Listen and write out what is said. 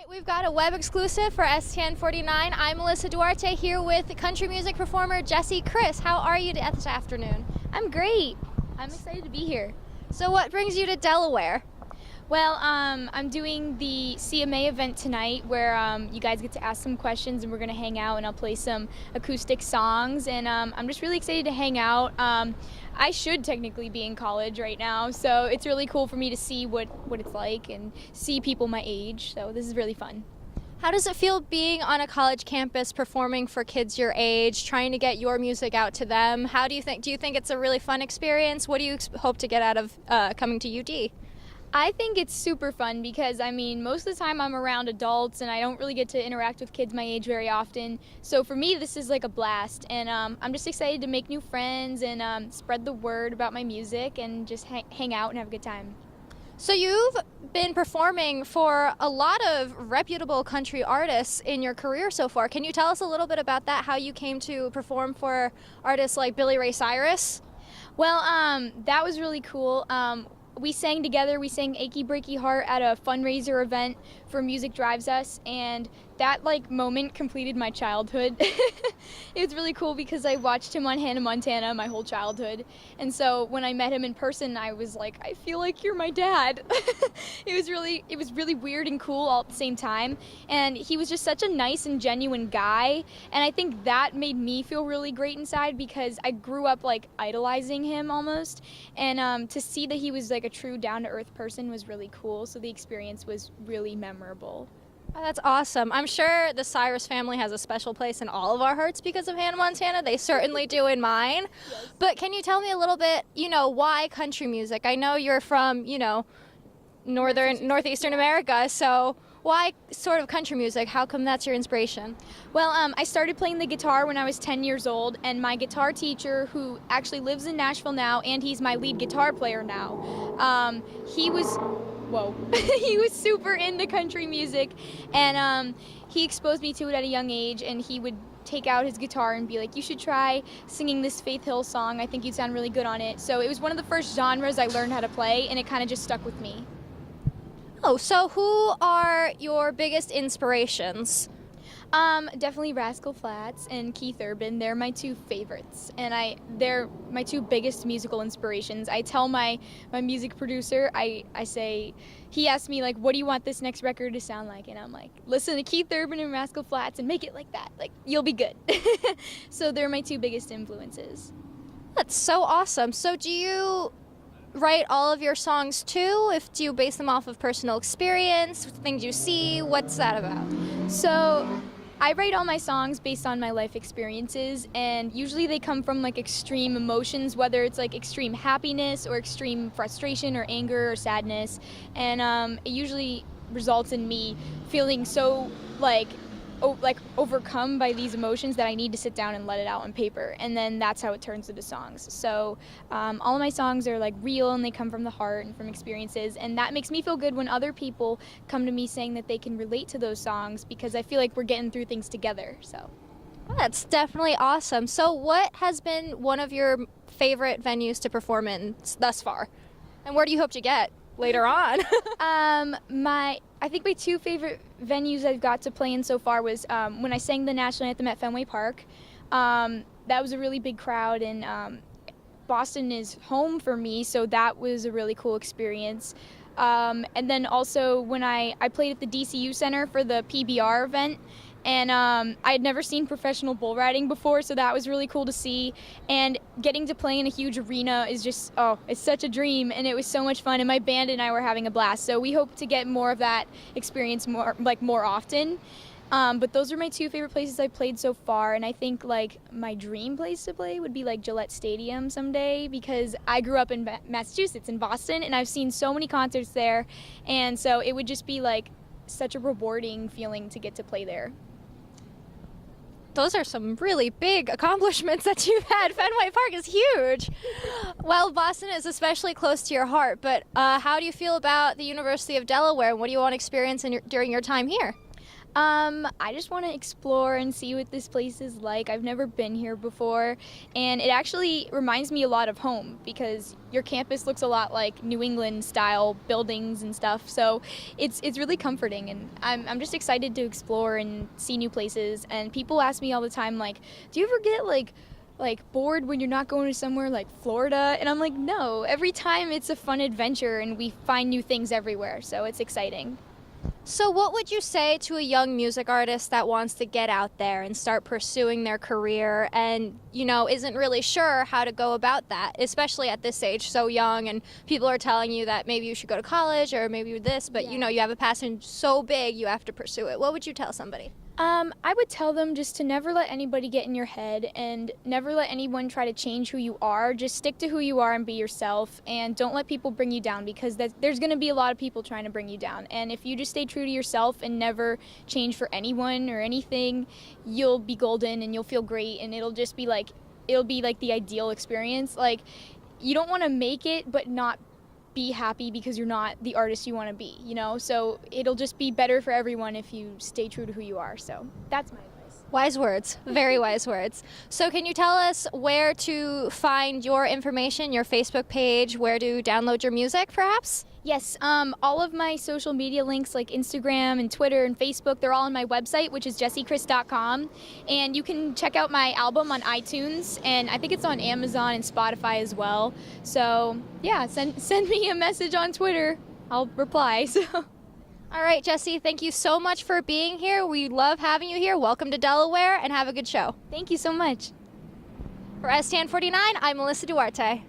We've got a web exclusive for STN 49. I'm Melissa Duarte here with country music performer Jessie Chris. How are you this afternoon? I'm great. I'm excited to be here. So what brings you to Delaware? Well, I'm doing the CMA event tonight where you guys get to ask some questions and we're going to hang out and I'll play some acoustic songs and I'm just really excited to hang out. I should technically be in college right now, so it's really cool for me to see what it's like and see people my age, so this is really fun. How does it feel being on a college campus performing for kids your age, trying to get your music out to them? Do you think it's a really fun experience? What do you hope to get out of coming to UD? I think it's super fun because, I mean, most of the time I'm around adults and I don't really get to interact with kids my age very often. So for me, this is like a blast. And I'm just excited to make new friends and spread the word about my music and just hang out and have a good time. So you've been performing for a lot of reputable country artists in your career so far. Can you tell us a little bit about that, how you came to perform for artists like Billy Ray Cyrus? Well, that was really cool. We sang together. We sang Achy Breaky Heart at a fundraiser event for Music Drives Us, and that moment completed my childhood. It was really cool because I watched him on Hannah Montana my whole childhood, and so when I met him in person, I was like, I feel like you're my dad. It was really weird and cool all at the same time, and he was just such a nice and genuine guy, and I think that made me feel really great inside because I grew up idolizing him almost, and to see that he was a true down-to-earth person was really cool, so the experience was really memorable. Oh, that's awesome. I'm sure the Cyrus family has a special place in all of our hearts because of Hannah Montana. They certainly do in mine. Yes. But can you tell me a little bit, why country music? I know you're from, northeastern America, so why sort of country music? How come that's your inspiration? Well, I started playing the guitar when I was 10 years old, and my guitar teacher, who actually lives in Nashville now, and he's my lead guitar player now, he was super into country music, and he exposed me to it at a young age, and he would take out his guitar and be like, you should try singing this Faith Hill song. I think you'd sound really good on it. So it was one of the first genres I learned how to play, and it kind of just stuck with me. Oh, so who are your biggest inspirations? Definitely Rascal Flatts and Keith Urban. They're my two favorites, and they're my two biggest musical inspirations. I tell my music producer, I say, he asks me what do you want this next record to sound like, and I'm like, listen to Keith Urban and Rascal Flatts and make it like that. You'll be good. So they're my two biggest influences. That's so awesome. So do you write all of your songs too? Do you base them off of personal experience, things you see? What's that about? So I write all my songs based on my life experiences, and usually they come from extreme emotions, whether it's extreme happiness or extreme frustration or anger or sadness, and it usually results in me feeling so overcome by these emotions that I need to sit down and let it out on paper, and then that's how it turns into songs. So all of my songs are real, and they come from the heart and from experiences, and that makes me feel good when other people come to me saying that they can relate to those songs, because I feel like we're getting through things together. So that's definitely awesome. So what has been one of your favorite venues to perform in thus far, and where do you hope to get later on? I think my two favorite venues I've got to play in so far was when I sang the national anthem at Fenway Park. That was a really big crowd, and Boston is home for me, so that was a really cool experience. And then also when I played at the DCU Center for the PBR event, and I had never seen professional bull riding before, so that was really cool to see. And getting to play in a huge arena is just, it's such a dream, and it was so much fun, and my band and I were having a blast. So we hope to get more of that experience more often. But those are my two favorite places I've played so far, and I think my dream place to play would be Gillette Stadium someday, because I grew up in Massachusetts, in Boston, and I've seen so many concerts there, and so it would just be such a rewarding feeling to get to play there. Those are some really big accomplishments that you've had. Fenway Park is huge. Well, Boston is especially close to your heart, but how do you feel about the University of Delaware, and what do you want to experience during your time here? I just want to explore and see what this place is like. I've never been here before, and it actually reminds me a lot of home because your campus looks a lot like New England style buildings and stuff. So it's really comforting, and I'm just excited to explore and see new places. And people ask me all the time, like, do you ever get like bored when you're not going to somewhere like Florida? And I'm like, no. Every time it's a fun adventure, and we find new things everywhere. So it's exciting. So what would you say to a young music artist that wants to get out there and start pursuing their career and, isn't really sure how to go about that, especially at this age, so young, and people are telling you that maybe you should go to college or maybe this, but you have a passion so big you have to pursue it. What would you tell somebody? I would tell them just to never let anybody get in your head and never let anyone try to change who you are. Just stick to who you are and be yourself, and don't let people bring you down, because there's going to be a lot of people trying to bring you down. And if you just stay true to yourself and never change for anyone or anything, you'll be golden and you'll feel great, and it'll be like the ideal experience. Like, you don't want to make it but not be happy because you're not the artist you want to be, so it'll just be better for everyone if you stay true to who you are. So that's my advice. Wise words, very wise words. So can you tell us where to find your information, your Facebook page, where to download your music perhaps? Yes, all of my social media links like Instagram and Twitter and Facebook, they're all on my website, which is jessiechris.com. And you can check out my album on iTunes, and I think it's on Amazon and Spotify as well. So yeah, send me a message on Twitter. I'll reply. So. All right, Jessie, thank you so much for being here. We love having you here. Welcome to Delaware, and have a good show. Thank you so much. For STN 49, I'm Melissa Duarte.